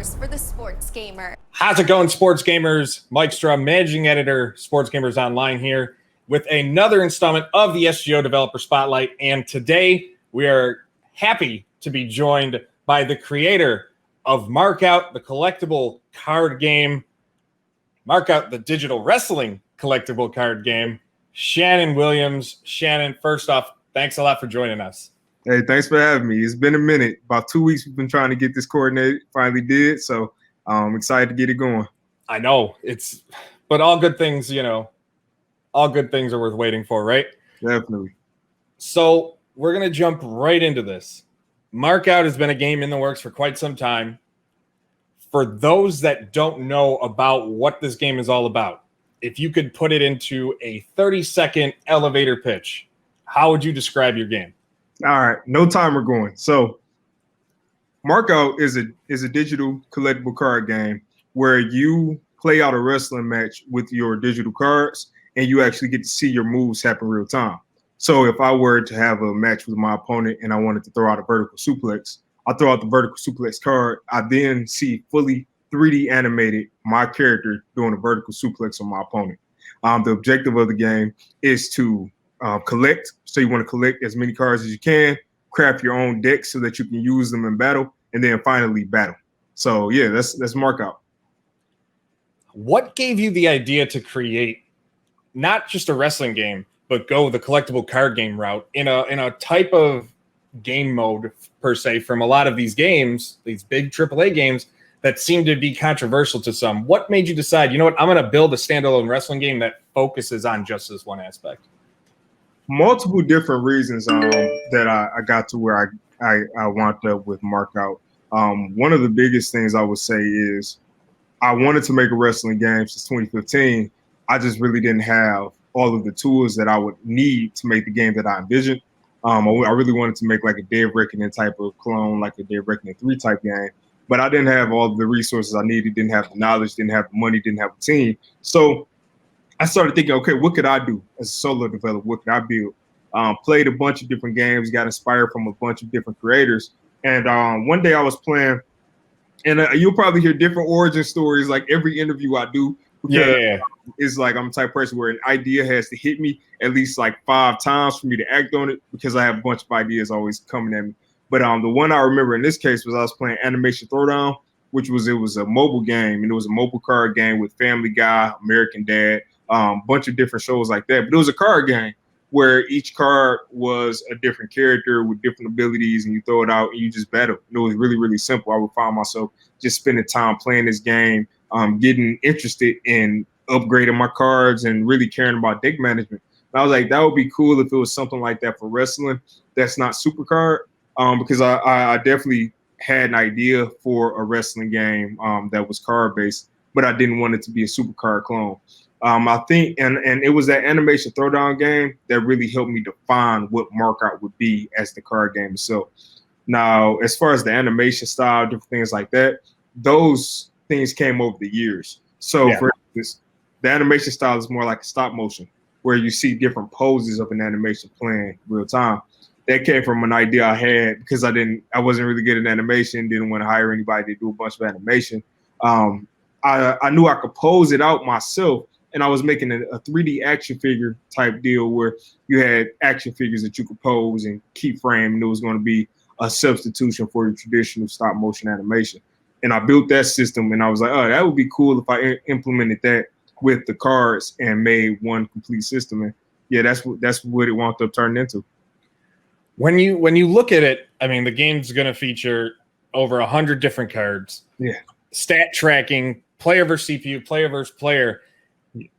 source for the sports gamer. How's it going, sports gamers? Mike Strum, managing editor, Sports Gamers Online here with another installment of the SGO Developer Spotlight. And today we are happy to be joined by the creator of Markout, the collectible card game, Markout, the digital wrestling collectible card game, Shannon Williams. Shannon, first off, thanks a lot for joining us. Hey, thanks for having me. It's been a minute. About 2 weeks we've been trying to get this coordinated. Finally did. So I'm excited to get it going. I know but all good things, all good things are worth waiting for, right? Definitely. So we're going to jump right into this. Markout has been a game in the works for quite some time. For those that don't know about what this game is all about, if you could put it into a 30-second elevator pitch, how would you describe your game? All right, no timer going. So Markout is a digital collectible card game where you play out a wrestling match with your digital cards and you actually get to see your moves happen real time. So if I were to have a match with my opponent and I wanted to throw out a vertical suplex, I throw out the vertical suplex card. I then see fully 3D animated my character doing a vertical suplex on my opponent. The objective of the game is to collect. So you want to collect as many cards as you can, craft your own deck so that you can use them in battle, and then finally battle. So yeah, that's Markout. What gave you the idea to create not just a wrestling game, but go the collectible card game route in a type of game mode per se from a lot of these games, these big AAA games that seem to be controversial to some? What made you decide, you know what, I'm going to build a standalone wrestling game that focuses on just this one aspect? Multiple different reasons that I got to where I wound up with Markout. One of the biggest things I would say is I wanted to make a wrestling game since 2015. I just really didn't have all of the tools that I would need to make the game that I envisioned. I really wanted to make like a Dead Reckoning type of clone, like a Dead Reckoning 3 type game, but I didn't have all of the resources I needed, didn't have the knowledge, didn't have the money, didn't have a team. So I started thinking, okay, what could I do as a solo developer? What could I build? Played a bunch of different games, got inspired from a bunch of different creators. And one day I was playing, and you'll probably hear different origin stories like every interview I do. Because it's like I'm the type of person where an idea has to hit me at least like 5 times for me to act on it because I have a bunch of ideas always coming at me. But the one I remember in this case was I was playing Animation Throwdown, which was a mobile game, and it was a mobile card game with Family Guy, American Dad, bunch of different shows like that. But it was a card game where each card was a different character with different abilities, and you throw it out and you just battle. And it was really, really simple. I would find myself just spending time playing this game, getting interested in upgrading my cards and really caring about deck management. And I was like, that would be cool if it was something like that for wrestling that's not Supercard, because I definitely had an idea for a wrestling game that was card-based, but I didn't want it to be a Supercard clone. I think, and it was that Animation Throwdown game that really helped me define what Markout would be as the card game itself. Now, as far as the animation style, different things like that, those things came over the years. So, for instance, the animation style is more like a stop motion, where you see different poses of an animation playing real time. That came from an idea I had because I wasn't really good at animation, didn't want to hire anybody to do a bunch of animation. I knew I could pose it out myself. And I was making a 3D action figure type deal where you had action figures that you could pose and keyframe, and it was going to be a substitution for your traditional stop motion animation. And I built that system, and I was like, oh, that would be cool if I implemented that with the cards and made one complete system. And yeah, that's what it wound up turning into. When you look at it, I mean, the game's going to feature over 100 different cards. Yeah. Stat tracking, player versus CPU, player versus player.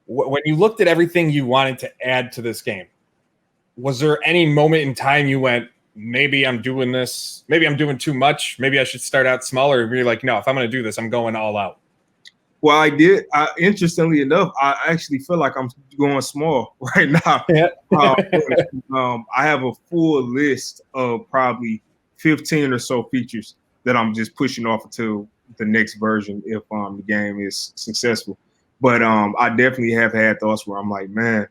When you looked at everything you wanted to add to this game, was there any moment in time you went, maybe I'm doing this, maybe I'm doing too much, maybe I should start out smaller? Or you're like, no, if I'm going to do this, I'm going all out? Well, I did. Interestingly enough, I actually feel like I'm going small right now. Yeah. I have a full list of probably 15 or so features that I'm just pushing off until the next version if the game is successful. But I definitely have had thoughts where I'm like, man,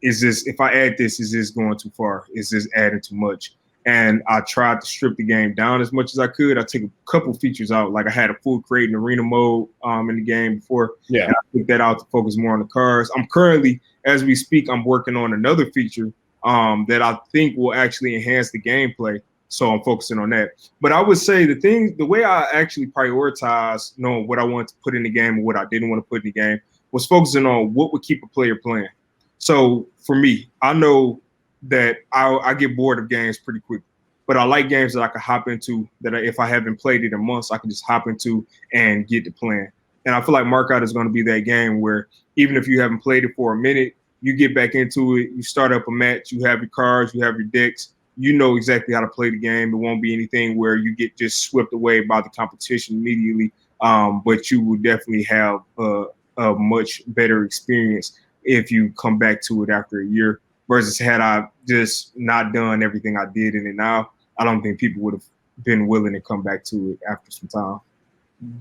is this, if I add this, is this going too far? Is this adding too much? and I tried to strip the game down as much as I could. I took a couple features out, like I had a full create and arena mode in the game before. Yeah, and I took that out to focus more on the cards. I'm currently, as we speak, I'm working on another feature that I think will actually enhance the gameplay. So I'm focusing on that. But I would say the way I actually prioritize knowing what I wanted to put in the game and what I didn't want to put in the game was focusing on what would keep a player playing. So for me, I know that I get bored of games pretty quickly, but I like games that I can hop into that if I haven't played it in months, I can just hop into and get to playing. And I feel like Markout is going to be that game where even if you haven't played it for a minute, you get back into it, you start up a match, you have your cards, you have your decks, you know exactly how to play the game. It won't be anything where you get just swept away by the competition immediately, but you will definitely have a much better experience if you come back to it after a year. Versus had I just not done everything I did in it now, I don't think people would have been willing to come back to it after some time.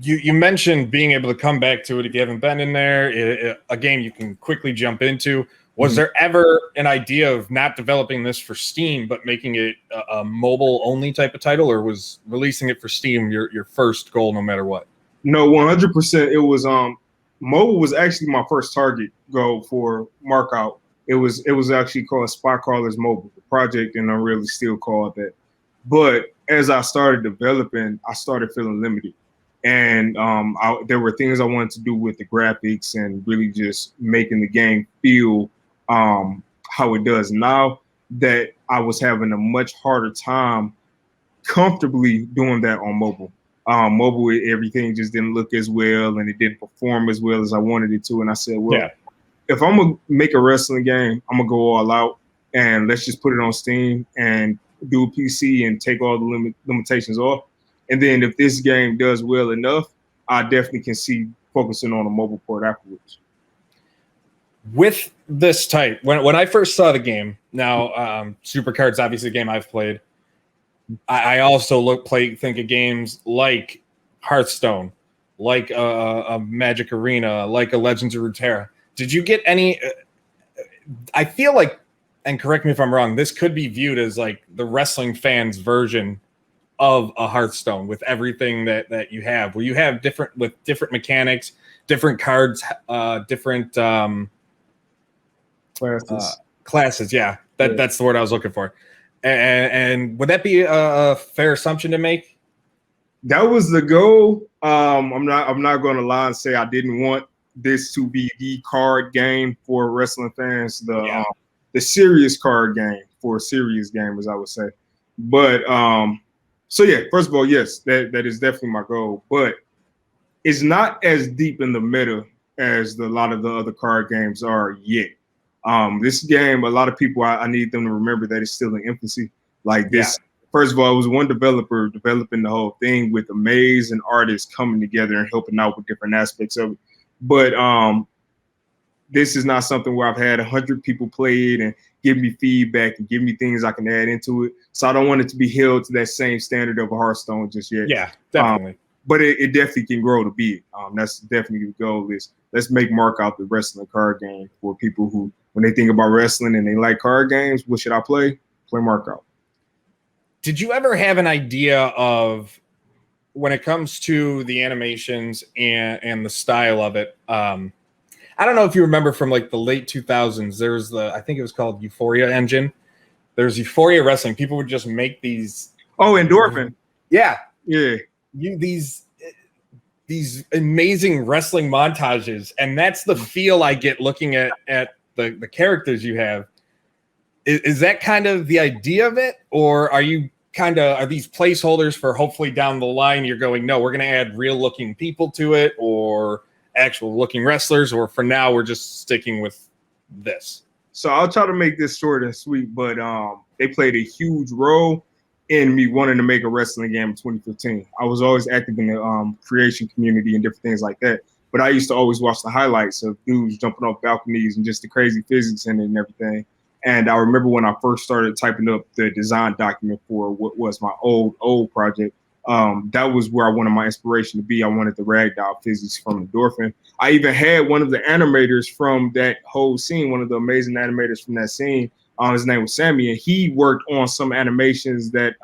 You mentioned being able to come back to it if you haven't been in there, a game you can quickly jump into. Was there ever an idea of not developing this for Steam, but making it a mobile-only type of title, or was releasing it for Steam your first goal no matter what? No, 100%. It was mobile was actually my first target goal for Markout. It was actually called Spot Callers Mobile, the project, and I'm really still called that. But as I started developing, I started feeling limited. And there were things I wanted to do with the graphics and really just making the game feel how it does now, that I was having a much harder time comfortably doing that on mobile. Mobile, everything just didn't look as well and it didn't perform as well as I wanted it to. And I said, well, yeah, if I'm going to make a wrestling game, I'm going to go all out and let's just put it on Steam and do a PC and take all the limitations off. And then if this game does well enough, I definitely can see focusing on a mobile port afterwards. With this type, when I first saw the game, now Supercard's obviously a game I've played. I also think of games like Hearthstone, like a Magic Arena, like a Legends of Runeterra. Did you get any? I feel like, and correct me if I'm wrong, this could be viewed as like the wrestling fans' version of a Hearthstone with everything that you have, where you have different mechanics, different cards, different classes. Yeah, that's the word I was looking for. And would that be a fair assumption to make? That was the goal. I'm not going to lie and say I didn't want this to be the card game for wrestling fans, the serious card game for serious gamers, I would say. But so yeah, first of all, yes, that is definitely my goal. But it's not as deep in the meta as a lot of the other card games are yet. This game, a lot of people, I need them to remember that it's still in infancy. Like this, first of all, it was one developer developing the whole thing with amazing artists coming together and helping out with different aspects of it. But this is not something where I've had 100 people play it and give me feedback and give me things I can add into it. So I don't want it to be held to that same standard of a Hearthstone just yet. Yeah, definitely. But it definitely can grow to be it. That's definitely the goal is let's make Markout the wrestling card game for people who, when they think about wrestling and they like card games, what should I play? Play Markout. Did you ever have an idea of, when it comes to the animations and the style of it, I don't know if you remember from like the late 2000s, there was I think it was called Euphoria Engine. There's Euphoria Wrestling. People would just make these. Oh, Endorphin. Yeah. Yeah. These amazing wrestling montages. And that's the feel I get looking at the characters you have. Is that kind of the idea of it? Or are you are these placeholders for hopefully down the line you're going, no, we're going to add real looking people to it, or actual looking wrestlers, or for now we're just sticking with this? So I'll try to make this short and sweet, but they played a huge role in me wanting to make a wrestling game in 2015. I was always active in the creation community and different things like that, but I used to always watch the highlights of dudes jumping off balconies and just the crazy physics in it and everything. And I remember when I first started typing up the design document for what was my old project, that was where I wanted my inspiration to be. I wanted the ragdoll physics from Endorphin. I even had one of the animators from that whole scene, one of the amazing animators from that scene, His name was Sammy, and he worked on some animations that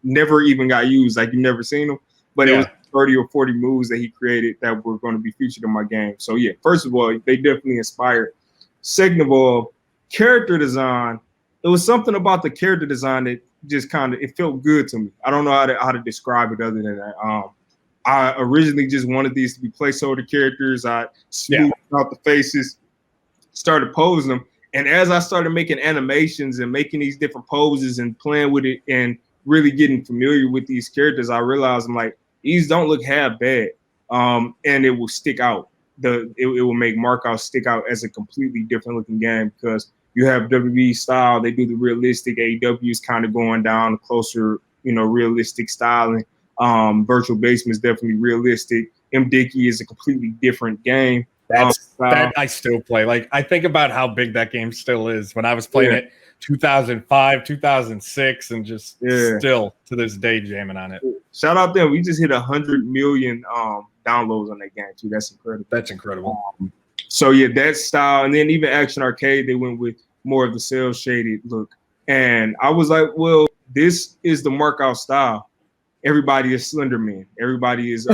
never even got used. Like, you never seen them, but it was 30 or 40 moves that he created that were going to be featured in my game. So yeah, first of all, they definitely inspired. Second of all, character design. It was something about the character design that just kind of, it felt good to me. I don't know how to describe it other than that. I originally just wanted these to be placeholder characters. I smoothed out the faces, started posing them. And as I started making animations and making these different poses and playing with it and really getting familiar with these characters, I realized I'm like, these don't look half bad. And it will stick out. It will make Markout stick out as a completely different looking game, because you have WWE style, they do the realistic, AEW is kind of going down closer, realistic styling. Virtual Basement is definitely realistic. M-Dicky is a completely different game. That I still play. Like, I think about how big that game still is. When I was playing it 2005, 2006, and just still to this day jamming on it. Shout out them. We just hit 100 million downloads on that game too. That's incredible. That's incredible. So yeah, that style, and then even Action Arcade, they went with more of the cell shaded look. And I was like, well, this is the Markout style. Everybody is Slender Man. Everybody is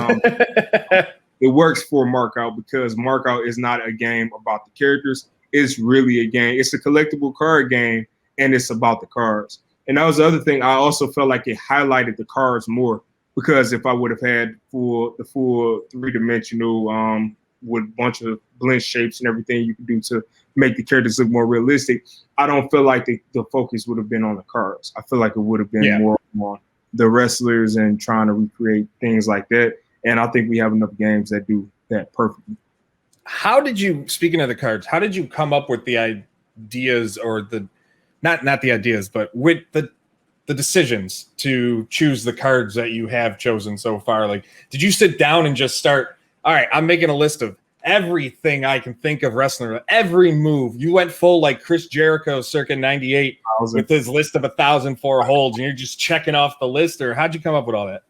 it works for Markout, because Markout is not a game about the characters. It's really a game. It's a collectible card game, and it's about the cards. And that was the other thing. I also felt like it highlighted the cards more, because if I would have had the full three-dimensional with a bunch of blend shapes and everything you can do to make the characters look more realistic, I don't feel like the focus would have been on the cards. I feel like it would have been more on the wrestlers and trying to recreate things like that. And I think we have enough games that do that perfectly. How did you, speaking of the cards, how did you come up with the ideas, or not the ideas, but with the decisions to choose the cards that you have chosen so far? Like, did you sit down and just start, all right, I'm making a list of everything I can think of wrestling, every move? You went full like Chris Jericho circa 98 with his list of 1,004 holds, and you're just checking off the list? Or how'd you come up with all that?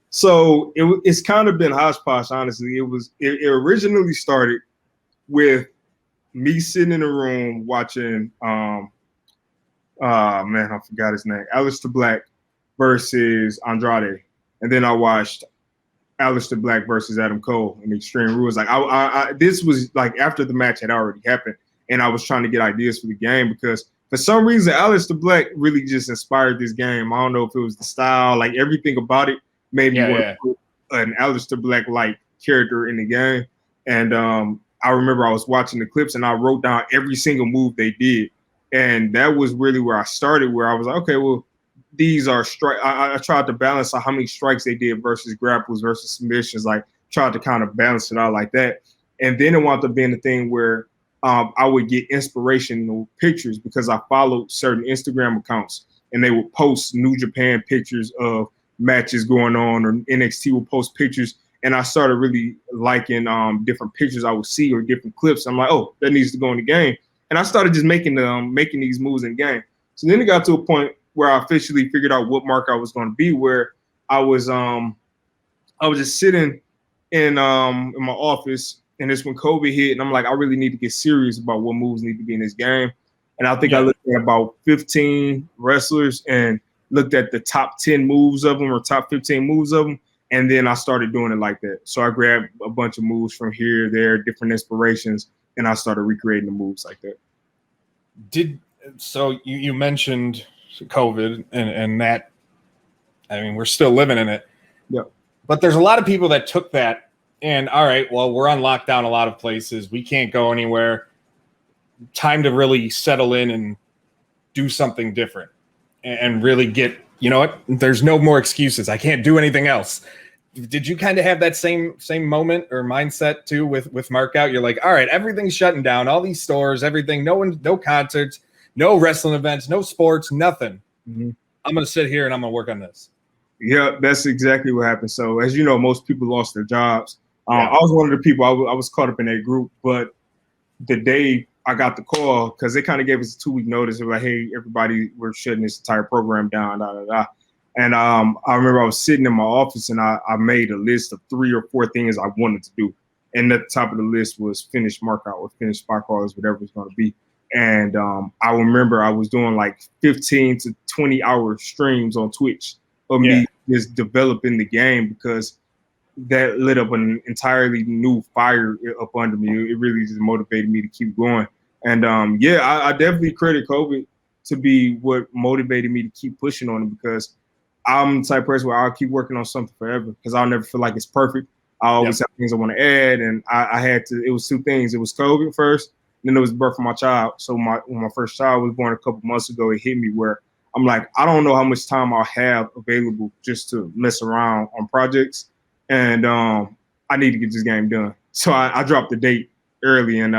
So it's kind of been hodgepodge, honestly. It originally started with me sitting in a room watching, man, I forgot his name, Aleister Black versus Andrade. And then I watched Aleister Black versus Adam Cole in Extreme Rules. Like, this was like after the match had already happened, and I was trying to get ideas for the game, because for some reason, Aleister Black really just inspired this game. I don't know if it was the style, like everything about it made me want to put an Aleister Black-like character in the game. And I remember I was watching the clips, and I wrote down every single move they did. And that was really where I started, where I was like, okay, well, these are strike. I tried to balance out how many strikes they did versus grapples versus submissions. Like, tried to kind of balance it out like that. And then it wound up being the thing where I would get inspirational pictures, because I followed certain Instagram accounts, and they would post New Japan pictures of matches going on, or NXT will post pictures, and I started really liking different pictures I would see, or different clips. I'm like, oh, that needs to go in the game, and I started just making these moves in the game. So then it got to a point where I officially figured out what mark I was going to be, where I was just sitting in my office, and it's when COVID hit, and I'm like, I really need to get serious about what moves need to be in this game. And I think I looked at about 15 wrestlers and looked at the top 10 moves of them, or top 15 moves of them, and then I started doing it like that. So I grabbed a bunch of moves from here, there, different inspirations, and I started recreating the moves like that. So you mentioned COVID and that, I mean, we're still living in it. Yeah. But there's a lot of people that took that and, all right, well, we're on lockdown a lot of places. We can't go anywhere. Time to really settle in and do something different. And really get, you know what, there's no more excuses. I can't do anything else. Did you kind of have that same moment or mindset too with Markout? You're like, all right, everything's shutting down, all these stores, everything, no concerts, no wrestling events, no sports, nothing. Mm-hmm. I'm going to sit here and I'm going to work on this. Yeah, that's exactly what happened. So as you know, most people lost their jobs. I was one of the people, I was caught up in that group, but the day I got the call, because they kind of gave us a 2-week notice. They were like, hey, everybody, we're shutting this entire program down, And I remember I was sitting in my office, and I made a list of 3 or 4 things I wanted to do. And at the top of the list was finish Markout or finish spot callers, whatever it's going to be. And I remember I was doing like 15 to 20-hour streams on Twitch of me just developing the game, because that lit up an entirely new fire up under me. It really just motivated me to keep going. And I definitely credit COVID to be what motivated me to keep pushing on it, because I'm the type of person where I'll keep working on something forever, because I'll never feel like it's perfect. I always have things I want to add, and I had to. It was two things. It was COVID first, and then it was the birth of my child. So when my first child was born a couple months ago, it hit me where I'm like, I don't know how much time I'll have available just to mess around on projects, and I need to get this game done. So I dropped the date early, and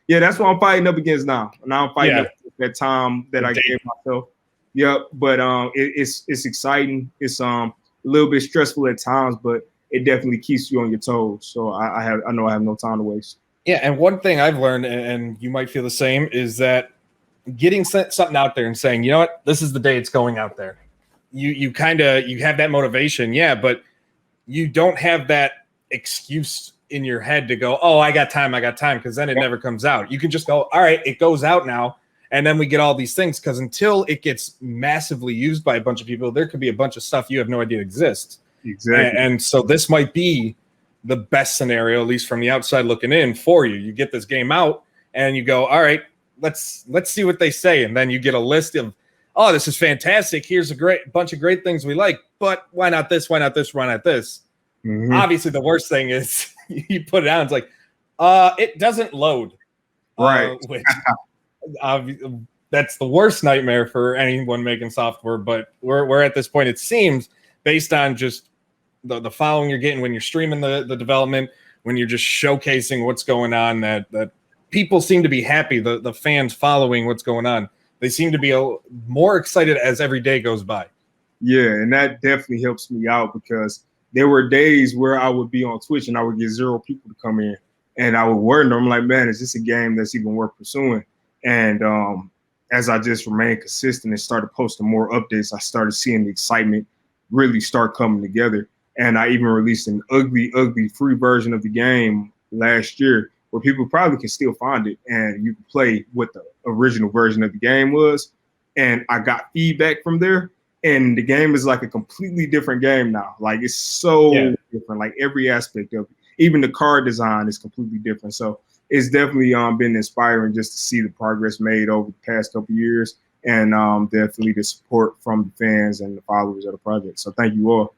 that's what I'm fighting up against now. Now I'm fighting up that time that I gave myself. Yep, but it's exciting. It's a little bit stressful at times, but it definitely keeps you on your toes. So I know I have no time to waste. Yeah, and one thing I've learned, and you might feel the same, is that getting something out there and saying, you know what, this is the day it's going out there. You have that motivation, but you don't have that excuse in your head to go, oh, I got time, because then it never comes out. You can just go, all right, it goes out now. And then we get all these things, because until it gets massively used by a bunch of people, there could be a bunch of stuff you have no idea exists. Exactly. And so this might be the best scenario, at least from the outside looking in, for you. You get this game out and you go, all right, let's see what they say. And then you get a list of, oh, this is fantastic. Here's a bunch of great things we like, but why not this? Why not this? Why not this? Mm-hmm. Obviously, the worst thing is you put it out, it's like, it doesn't load. Right. Which, that's the worst nightmare for anyone making software. But we're at this point, it seems, based on just the following you're getting when you're streaming the development, when you're just showcasing what's going on, that people seem to be happy. The fans following what's going on, they seem to be more excited as every day goes by. Yeah, and that definitely helps me out, because there were days where I would be on Twitch and I would get 0 people to come in, and I would wonder, I'm like, man, is this a game that's even worth pursuing? And as I just remained consistent and started posting more updates, I started seeing the excitement really start coming together. And I even released an ugly free version of the game last year, where people probably can still find it, and you can play what the original version of the game was. And I got feedback from there, and the game is like a completely different game now. Like, it's so different, like every aspect of it. Even the card design is completely different. So it's definitely been inspiring just to see the progress made over the past couple of years, and definitely the support from the fans and the followers of the project. So thank you all.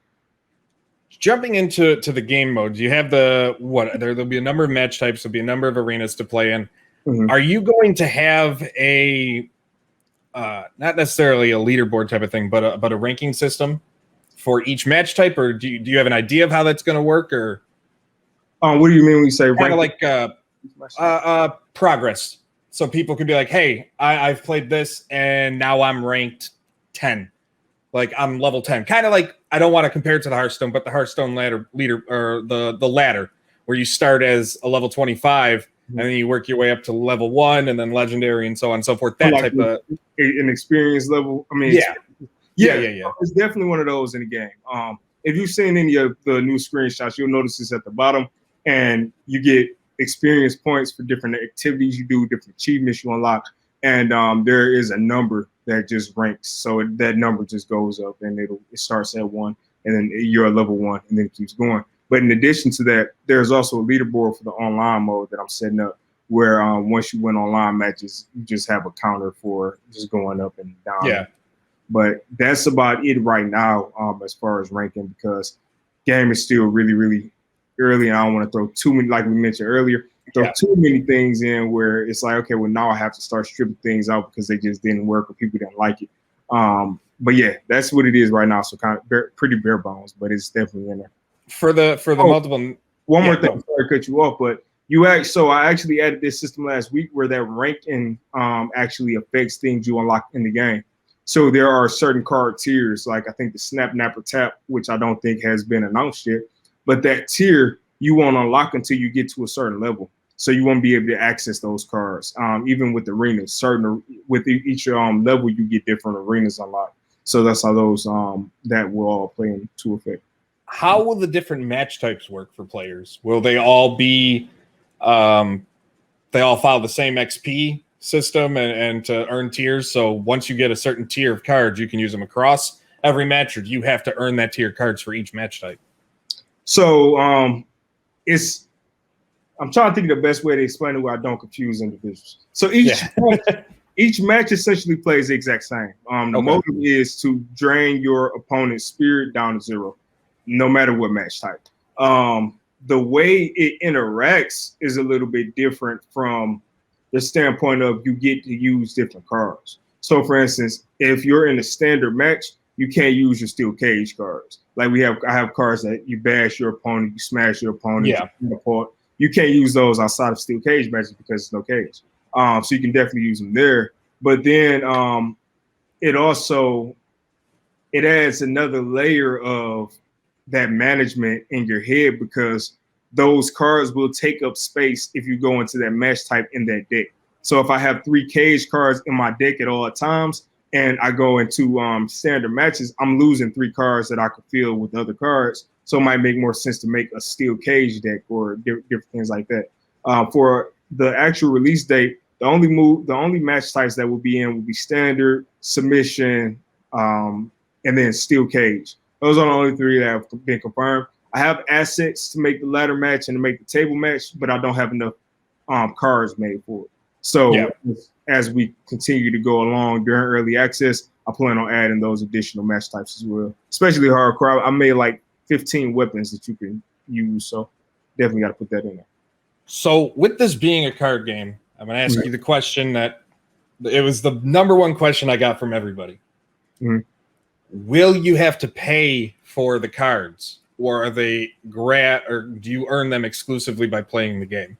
Jumping into the game modes, you have there'll be a number of match types, there'll be a number of arenas to play in. Mm-hmm. Are you going to have a not necessarily a leaderboard type of thing, but a ranking system for each match type, or do you have an idea of how that's going to work? Or what do you mean when you say kind of like progress? So people could be like, hey, I've played this and now I'm ranked 10. Like, I'm level 10. Kind of like, I don't want to compare it to the Hearthstone, but the Hearthstone leader, or the ladder, where you start as a level 25 and then you work your way up to level 1 and then legendary and so on and so forth. That type of an experience level. I mean, yeah. It's definitely one of those in the game. If you've seen any of the new screenshots, you'll notice it's at the bottom, and you get experience points for different activities you do, different achievements you unlock, and there is a number that just ranks. So that number just goes up, and it starts at 1, and then you're at level 1, and then it keeps going. But in addition to that, there's also a leaderboard for the online mode that I'm setting up, where once you win online matches, you just have a counter for just going up and down. Yeah. But that's about it right now, as far as ranking, because game is still really, really early, and I don't want to throw too many, like we mentioned earlier, too many things in where it's like, okay, well, now I have to start stripping things out because they just didn't work or people didn't like it. But yeah, that's what it is right now. So kind of pretty bare bones, but it's definitely in there. For the multiple. One more thing, sorry to cut you off, but I actually added this system last week where that ranking actually affects things you unlock in the game. So there are certain card tiers, like I think the Snap Napper Tap, which I don't think has been announced yet, but that tier you won't unlock until you get to a certain level. So you won't be able to access those cards. Even with arenas, with each level, you get different arenas unlocked. So that's how those that will all play into effect. How will the different match types work for players? Will they all be they all follow the same XP system and to earn tiers. So once you get a certain tier of cards, you can use them across every match, or do you have to earn that tier cards for each match type? So I'm trying to think of the best way to explain it where I don't confuse individuals. So each match essentially plays the exact same. The motive is to drain your opponent's spirit down to 0, no matter what match type. The way it interacts is a little bit different from the standpoint of you get to use different cards. So, for instance, if you're in a standard match, you can't use your steel cage cards. Like I have cards that you bash your opponent, you smash your opponent, you can't use those outside of steel cage matches because there's no cage. So you can definitely use them there. But then it adds another layer of that management in your head, because those cards will take up space if you go into that match type in that deck. So if I have 3 cage cards in my deck at all times and I go into standard matches, I'm losing 3 cards that I could fill with other cards. So it might make more sense to make a steel cage deck or different things like that. For the actual release date, the only match types that will be in will be standard, submission, and then steel cage. Those are the only 3 that have been confirmed. I have assets to make the ladder match and to make the table match, but I don't have enough cards made for it. So as we continue to go along during early access, I plan on adding those additional match types as well, especially hardcore. I made like 15 weapons that you can use, so definitely got to put that in there. So with this being a card game, I'm going to ask you the question that it was the number one question I got from everybody. Will you have to pay for the cards, or are they or do you earn them exclusively by playing the game?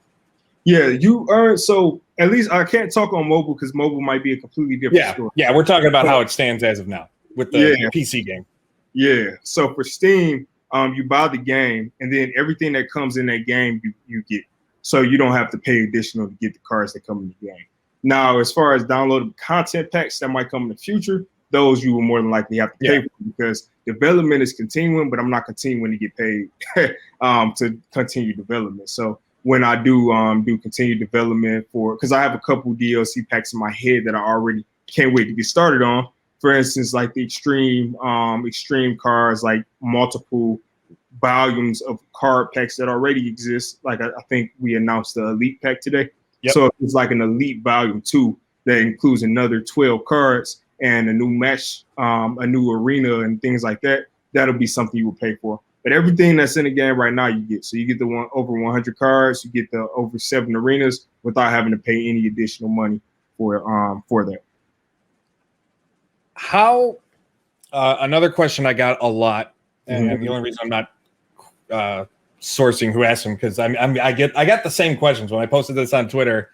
Yeah, you earn. So at least I can't talk on mobile because mobile might be a completely different story. Yeah, we're talking about how it stands as of now with the PC game. Yeah. So for Steam, you buy the game, and then everything that comes in that game, you get. So you don't have to pay additional to get the cards that come in the game. Now, as far as downloadable content packs that might come in the future, those you will more than likely have to pay for, because development is continuing, but I'm not continuing to get paid to continue development. So when I do continue development because I have a couple DLC packs in my head that I already can't wait to get started on. For instance, like the extreme cards, like multiple volumes of card packs that already exist. Like I think we announced the Elite pack today. So it's like an Elite Volume 2 that includes another 12 cards and a new match, a new arena and things like that. That'll be something you will pay for. But everything that's in the game right now, you get. So you get the over 100 cards, you get the over 7 arenas without having to pay any additional money for that. How? Another question I got a lot, and the only reason I'm not sourcing who asked them, because I got the same questions when I posted this on Twitter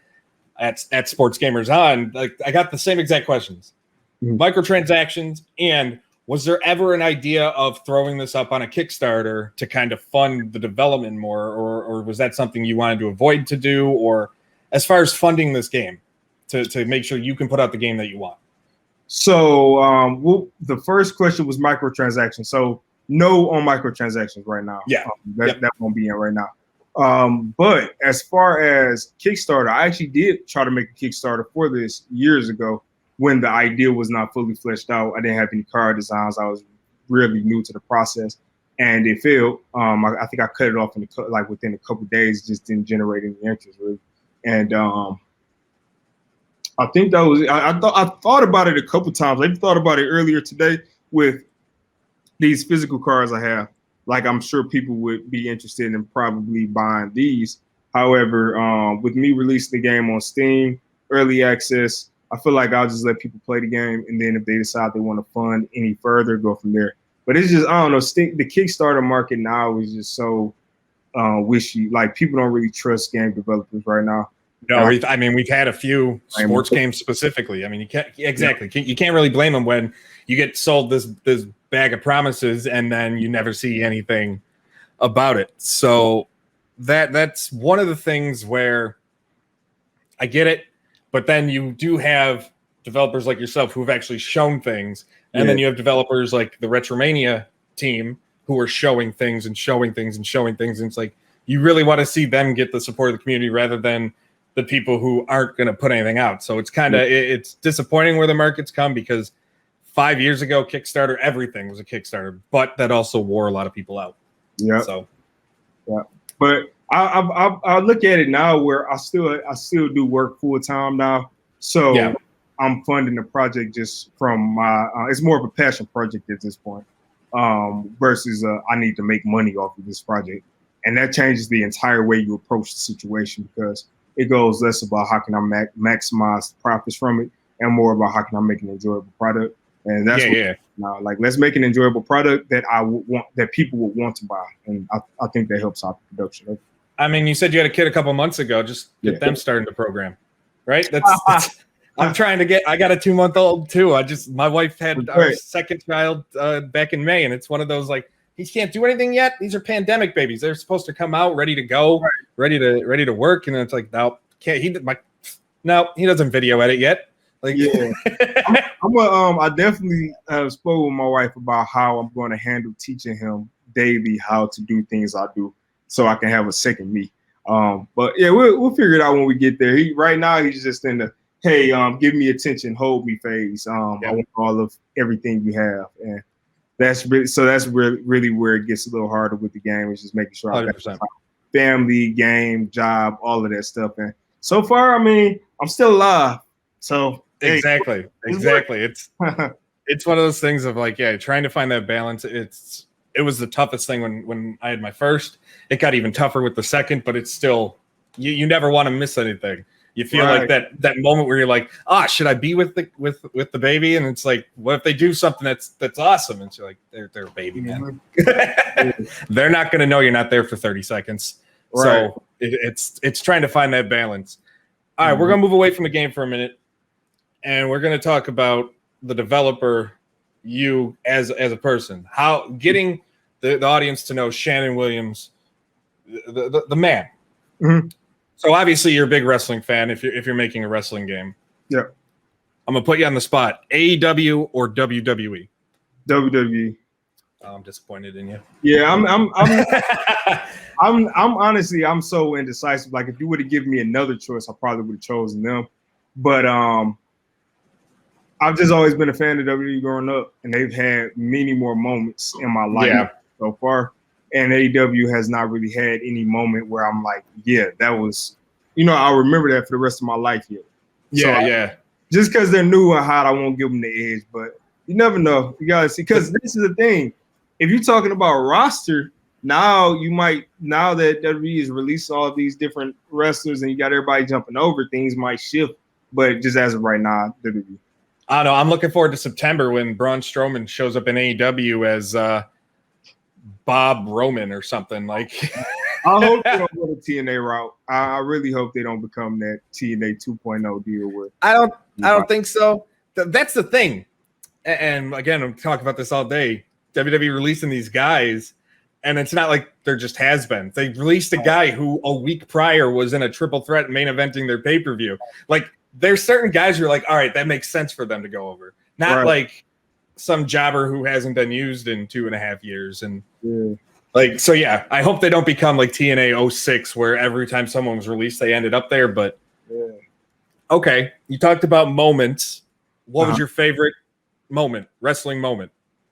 at Sports Gamers On. Like I got the same exact questions, microtransactions, and was there ever an idea of throwing this up on a Kickstarter to kind of fund the development more, or was that something you wanted to avoid to do, or as far as funding this game to make sure you can put out the game that you want? So the first question was microtransactions. So no on microtransactions right now. That won't be in right now. But as far as Kickstarter, I actually did try to make a Kickstarter for this years ago when the idea was not fully fleshed out. I didn't have any card designs. I was really new to the process, and it failed. I think I cut it off within a couple of days. Just didn't generate any interest really, and I think that was. I thought about it a couple times. I even thought about it earlier today with these physical cards I have. Like I'm sure people would be interested in probably buying these. However, with me releasing the game on Steam, early access, I feel like I'll just let people play the game, and then if they decide they want to fund any further, go from there. But it's just, I don't know, the Kickstarter market now is just so wishy. Like people don't really trust game developers right now. No, we've had a few sports games specifically. I mean, you can't really blame them when you get sold this bag of promises and then you never see anything about it. So that's one of the things where I get it, but then you do have developers like yourself who've actually shown things, and then you have developers like the Retromania team who are showing things and showing things and showing things, and it's like you really want to see them get the support of the community rather than the people who aren't going to put anything out. So it's kind of it's disappointing where the market's come, because 5 years ago, Kickstarter, everything was a Kickstarter, but that also wore a lot of people out. Yeah. So, yeah. But I look at it now where I still do work full time now. So yeah. I'm funding the project just from my. It's more of a passion project at this point, versus I need to make money off of this project, and that changes the entire way you approach the situation, because it goes less about how can I maximize the profits from it, and more about how can I make an enjoyable product. And that's now, like, let's make an enjoyable product that that people would want to buy, and I think that helps out the production. I mean, you said you had a kid a couple months ago. Just get them starting the program, right? That's I'm trying to get. I got a 2-month-old too. My wife had our second child back in May, and it's one of those, like, he can't do anything yet. These are pandemic babies. They're supposed to come out ready to go, ready to work, and it's like, no, can't. He doesn't video edit yet. Like, yeah, I definitely spoke with my wife about how I'm going to handle teaching him daily how to do things I do, so I can have a second me. But yeah, we'll figure it out when we get there. Right now he's just in the hey, give me attention, hold me phase. I want all of everything you have, and that's really where it gets a little harder with the game. Is just making sure I got family, game, job, all of that stuff. And so far, I mean, I'm still alive. So exactly. It's one of those things of, like, trying to find that balance. It was the toughest thing when I had my first. It got even tougher with the second, but it's still you never want to miss anything. You feel like that moment where you're like, should I be with the baby? And it's like, what if they do something that's awesome? And you're like, they're a baby, man. They're not going to know you're not there for 30 seconds. Right. So it's trying to find that balance. All right, we're going to move away from the game for a minute, and we're going to talk about the developer, you as a person, how getting the audience to know Shannon Williams, the man. Mm-hmm. So obviously you're a big wrestling fan if you're making a wrestling game. Yeah. I'm gonna put you on the spot. AEW or WWE? WWE. Oh, I'm disappointed in you. Yeah, I'm honestly, I'm so indecisive. Like, if you would have given me another choice, I probably would have chosen them. But I've just always been a fan of WWE growing up, and they've had many more moments in my life so far. And AEW has not really had any moment where I'm like, that was, I'll remember that for the rest of my life here. Just because they're new and hot, I won't give them the edge, but you never know. You got to see, because this is the thing. If you're talking about roster, now that WWE is releasing all of these different wrestlers and you got everybody jumping over, things might shift. But just as of right now, WWE. I don't know. I'm looking forward to September when Braun Strowman shows up in AEW as Bob Roman or something. Like, I hope they don't go the TNA route. I really hope they don't become that TNA 2.0 deal with. I don't think so. That's the thing. And again, I'm talking about this all day. WWE releasing these guys, and it's not like they're just has-beens. They released a guy who a week prior was in a triple threat main eventing their pay-per-view. Like, there's certain guys who are like, all right, that makes sense for them to go over. Not like some jobber who hasn't been used in 2.5 years. And I hope they don't become like TNA 06, where every time someone was released, they ended up there. But okay, you talked about moments. What was your favorite wrestling moment?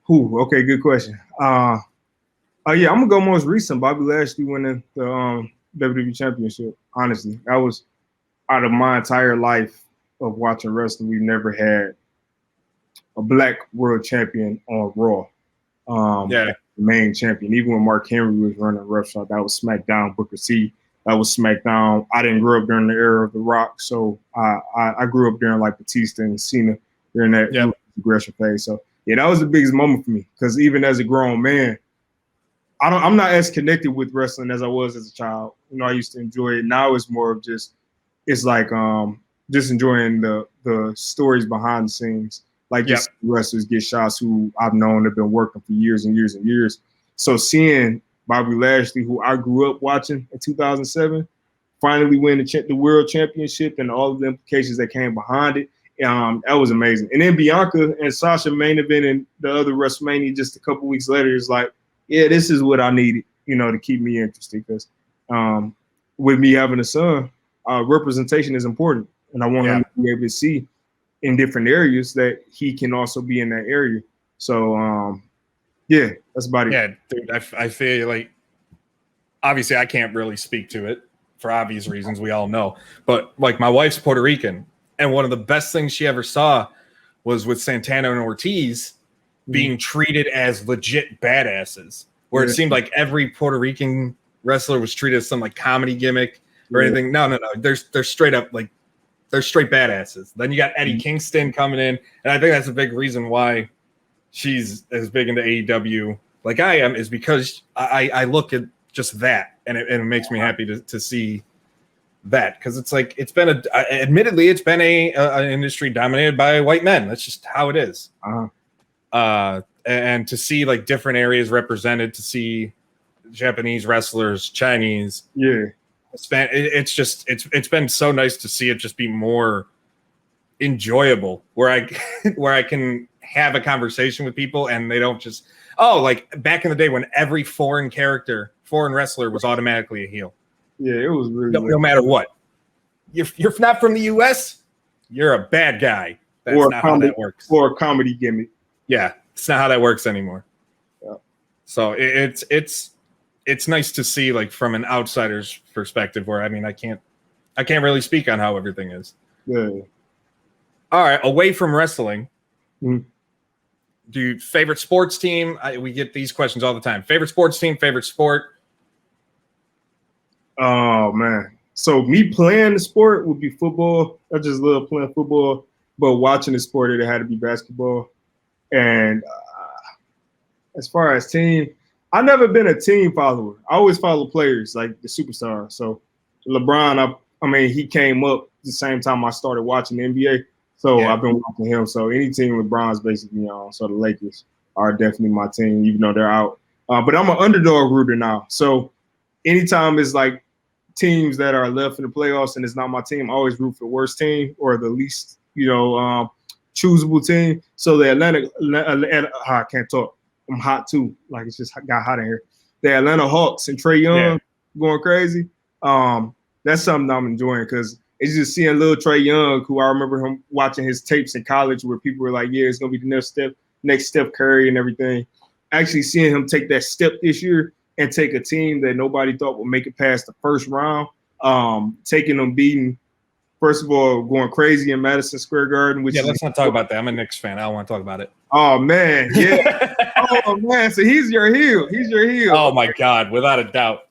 Okay, good question. I'm gonna go most recent. Bobby Lashley winning the WWE Championship. Honestly, that was, out of my entire life of watching wrestling, we've never had a black world champion on Raw. The main champion. Even when Mark Henry was running roughshod, that was SmackDown. Booker T, that was SmackDown. I didn't grow up during the era of The Rock, so I grew up during like Batista and Cena during that progression phase. So that was the biggest moment for me, because even as a grown man, I'm not as connected with wrestling as I was as a child. I used to enjoy it. Now it's more of just enjoying the stories behind the scenes. Like, just wrestlers get shots who I've known have been working for years and years and years. So seeing Bobby Lashley, who I grew up watching in 2007, finally win the world championship and all of the implications that came behind it, that was amazing. And then Bianca and Sasha main eventing the other WrestleMania just a couple weeks later is like, this is what I needed, to keep me interested. Because with me having a son, representation is important, and I want him to be able to see in different areas that he can also be in that area. So, yeah, that's about it. Yeah, dude, I feel like obviously I can't really speak to it for obvious reasons, we all know. But like my wife's Puerto Rican, and one of the best things she ever saw was with Santana and Ortiz being treated as legit badasses, where it seemed like every Puerto Rican wrestler was treated as some like comedy gimmick or anything. No. They're straight up like they're straight badasses. Then you got Eddie Kingston coming in, and I think that's a big reason why she's as big into AEW like I am, is because I look at just that, and it makes me happy to see that, because it's like admittedly it's been an industry dominated by white men. That's just how it is. And to see like different areas represented, to see Japanese wrestlers, Chinese, it's been so nice to see it just be more enjoyable, where I can have a conversation with people and they don't just like back in the day when every foreign wrestler was automatically a heel. Yeah, it was really no matter what. You're not from the US, you're a bad guy. That's not how that works. Or a comedy gimmick. Yeah, it's not how that works anymore. Yeah. So it's nice to see, like, from an outsider's perspective, where I can't really speak on how everything is. Yeah. All right, away from wrestling, Mm-hmm. Favorite sports team? We get these questions all the time. Favorite sports team, favorite sport? Oh, man. So me playing the sport would be football. I just love playing football. But watching the sport, it had to be basketball. And as far as team, I've never been a team follower. I always follow players, like the superstars. So LeBron, he came up the same time I started watching the NBA. So I've been watching him. So any team LeBron's basically on. So the Lakers are definitely my team, even though they're out. But I'm an underdog rooter now. So anytime it's like teams that are left in the playoffs and it's not my team, I always root for the worst team or the least, choosable team. So the Atlanta, I can't talk. I'm hot too. Like, it's just got hot in here. The Atlanta Hawks and Trae Young going crazy. That's something I'm enjoying, because it's just seeing little Trae Young, who I remember him watching his tapes in college where people were like, yeah, it's going to be the next Steph Curry and everything. Actually seeing him take that step this year and take a team that nobody thought would make it past the first round, taking them beating, first of all, going crazy in Madison Square Garden. Let's not talk about that. I'm a Knicks fan. I don't want to talk about it. Oh, man. Yeah. Oh, man. So he's your heel. Oh, my God. Without a doubt.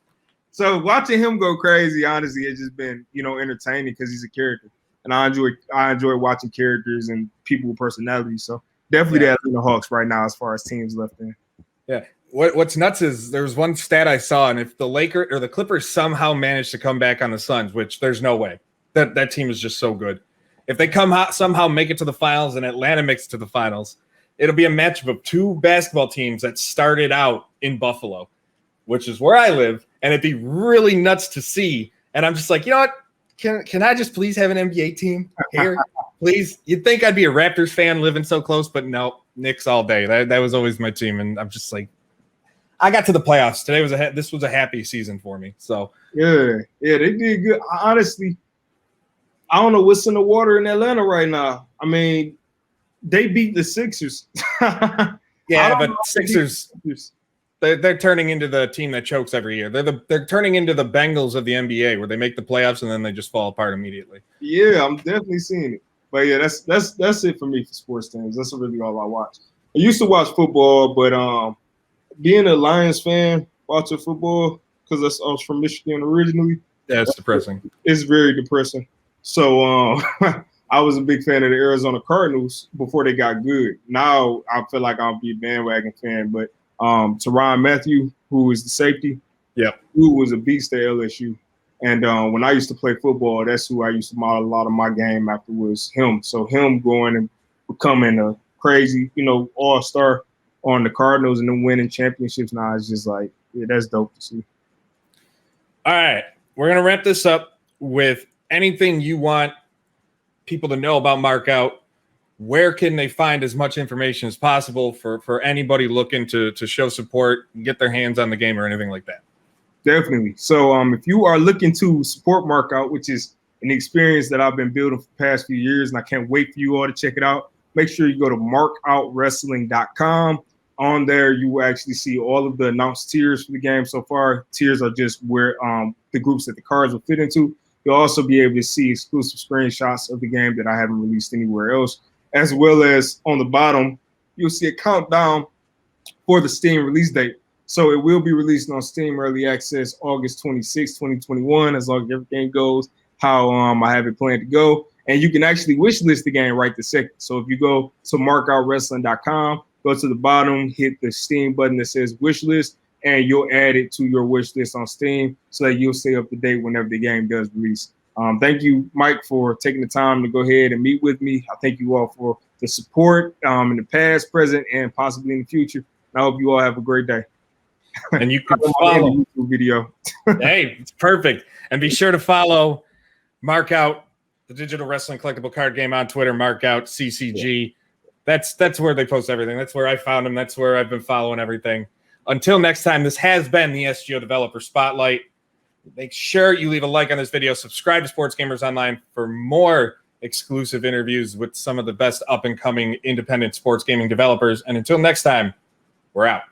So watching him go crazy, honestly, it's just been, entertaining, because he's a character. And I enjoy watching characters and people with personalities. So definitely the Atlanta Hawks right now as far as teams left in. Yeah. What's nuts is there's one stat I saw, and if the Lakers or the Clippers somehow manage to come back on the Suns, which there's no way, that team is just so good. If they somehow make it to the finals and Atlanta makes it to the finals, it'll be a matchup of two basketball teams that started out in Buffalo, which is where I live, and it'd be really nuts to see. And I'm just like, you know what? Can I just please have an NBA team here? Please? You'd think I'd be a Raptors fan living so close, but no, Knicks all day. That was always my team, and I'm just like, I got to the playoffs. This was a happy season for me. So yeah, they did good. Honestly, I don't know what's in the water in Atlanta right now. They beat the Sixers. Yeah, but Sixers, they're turning into the team that chokes every year. They're turning into the Bengals of the NBA, where they make the playoffs and then they just fall apart immediately. Yeah, I'm definitely seeing it. But yeah, that's it for me for sports teams. That's really all I watch. I used to watch football, but being a Lions fan, watching football, because I was from Michigan originally. Yeah, it's depressing. It's very depressing. So I was a big fan of the Arizona Cardinals before they got good. Now I feel like I'll be a bandwagon fan, but Tyrann Mathieu, who is the safety, who was a beast at LSU. And when I used to play football, that's who I used to model a lot of my game after, was him. So him going and becoming a crazy, all-star on the Cardinals and then winning championships now is just like, yeah, that's dope to see. All right. We're going to wrap this up with anything you want people to know about Mark Out. Where can they find as much information as possible for anybody looking to show support, get their hands on the game or anything like that? Definitely. So if you are looking to support Mark Out, which is an experience that I've been building for the past few years, and I can't wait for you all to check it out. Make sure you go to markoutwrestling.com. On there, you will actually see all of the announced tiers for the game so far. Tiers are just where the groups that the cards will fit into. You'll also be able to see exclusive screenshots of the game that I haven't released anywhere else, as well as on the bottom, you'll see a countdown for the Steam release date. So it will be released on Steam Early Access August 26, 2021, as long as everything goes how I have it planned to go. And you can actually wish list the game right this second. So if you go to markoutwrestling.com, go to the bottom, hit the Steam button that says wish list, and you'll add it to your wish list on Steam so that you'll stay up to date whenever the game does release. Thank you, Mike, for taking the time to go ahead and meet with me. I thank you all for the support in the past, present, and possibly in the future. And I hope you all have a great day. And you can follow the YouTube video. Hey, it's perfect. And be sure to follow Mark Out, the digital wrestling collectible card game, on Twitter, Mark Out CCG. Yeah. That's where they post everything. That's where I found them. That's where I've been following everything. Until next time, this has been the SGO Developer Spotlight. Make sure you leave a like on this video. Subscribe to Sports Gamers Online for more exclusive interviews with some of the best up-and-coming independent sports gaming developers. And until next time, we're out.